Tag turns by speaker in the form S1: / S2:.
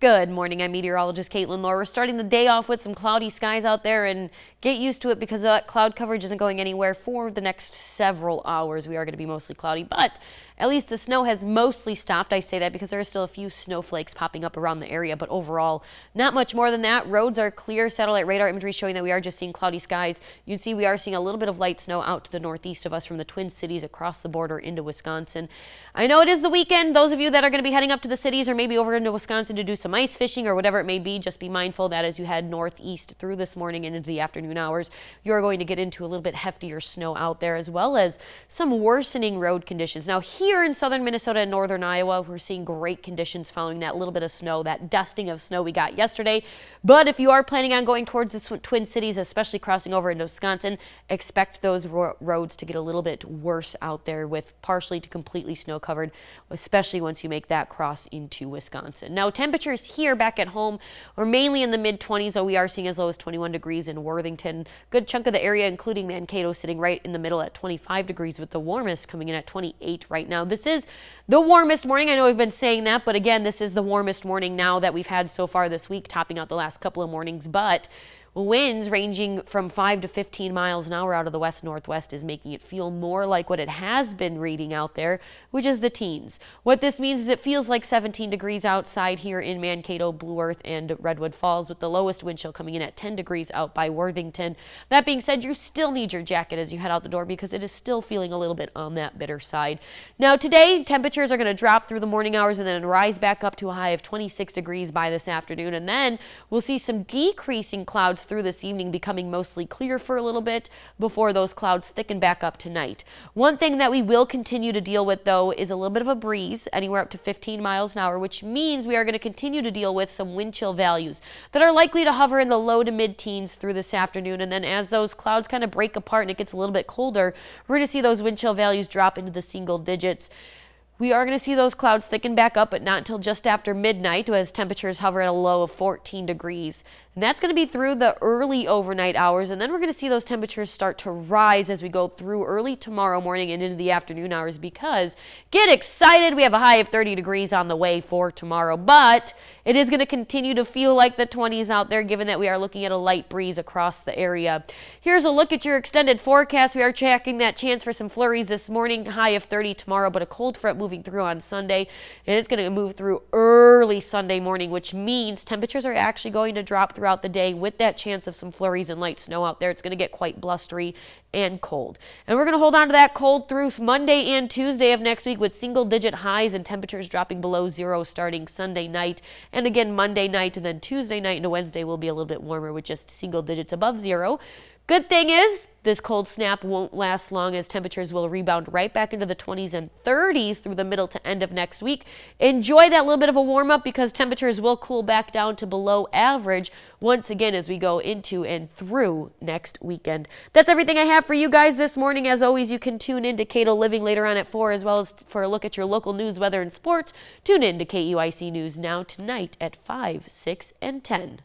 S1: Good morning, I'm meteorologist Caitlyn Lorr. We're starting the day off with some cloudy skies out there, and get used to it because that cloud coverage isn't going anywhere for the next several hours. We are going to be mostly cloudy, but at least the snow has mostly stopped. I say that because there are still a few snowflakes popping up around the area, but overall, not much more than that. Roads are clear. Satellite radar imagery showing that we are just seeing cloudy skies. You can see we are seeing a little bit of light snow out to the northeast of us from the Twin Cities across the border into Wisconsin. I know it is the weekend. Those of you that are going to be heading up to the cities or maybe over into Wisconsin to do some ice fishing or whatever it may be, just be mindful that as you head northeast through this morning and into the afternoon hours, you're going to get into a little bit heftier snow out there, as well as some worsening road conditions. Now here in southern Minnesota and northern Iowa, we're seeing great conditions following that little bit of snow, that dusting of snow we got yesterday. But if you are planning on going towards the Twin Cities, especially crossing over into Wisconsin, expect those roads to get a little bit worse out there with partially to completely snow covered, especially once you make that cross into Wisconsin. Now temperatures here back at home are mainly in the mid-20s, though we are seeing as low as 21 degrees in Worthington. Good chunk of the area, including Mankato, sitting right in the middle at 25 degrees, with the warmest coming in at 28 right now. This is the warmest morning. I know we've been saying that, but again, this is the warmest morning now that we've had so far this week, topping out the last couple of mornings. But winds ranging from 5 to 15 miles an hour out of the west-northwest is making it feel more like what it has been reading out there, which is the teens. What this means is it feels like 17 degrees outside here in Mankato, Blue Earth, and Redwood Falls, with the lowest wind chill coming in at 10 degrees out by Worthington. That being said, you still need your jacket as you head out the door because it is still feeling a little bit on that bitter side. Now today, temperatures are going to drop through the morning hours and then rise back up to a high of 26 degrees by this afternoon, and then we'll see some decreasing clouds through this evening, becoming mostly clear for a little bit before those clouds thicken back up tonight. One thing that we will continue to deal with, though, is a little bit of a breeze, anywhere up to 15 miles an hour, which means we are going to continue to deal with some wind chill values that are likely to hover in the low to mid-teens through this afternoon. And then as those clouds kind of break apart and it gets a little bit colder, we're going to see those wind chill values drop into the single digits. We are going to see those clouds thicken back up, but not until just after midnight, as temperatures hover at a low of 14 degrees. And that's going to be through the early overnight hours, and then we're going to see those temperatures start to rise as we go through early tomorrow morning and into the afternoon hours, because get excited, we have a high of 30 degrees on the way for tomorrow, but it is going to continue to feel like the 20s out there, given that we are looking at a light breeze across the area. Here's a look at your extended forecast. We are tracking that chance for some flurries this morning, high of 30 tomorrow, but a cold front moving through on Sunday, and it's going to move through early Sunday morning, which means temperatures are actually going to drop throughout the day with that chance of some flurries and light snow out there. It's going to get quite blustery and cold. And we're going to hold on to that cold through Monday and Tuesday of next week, with single-digit highs and temperatures dropping below zero starting Sunday night. And again, Monday night and then Tuesday night into Wednesday will be a little bit warmer with just single digits above zero. Good thing is, this cold snap won't last long, as temperatures will rebound right back into the 20s and 30s through the middle to end of next week. Enjoy that little bit of a warm up, because temperatures will cool back down to below average once again as we go into and through next weekend. That's everything I have for you guys this morning. As always, you can tune in to Cato Living later on at 4, as well as for a look at your local news, weather, and sports. Tune in to KUIC News Now tonight at 5, 6, and 10.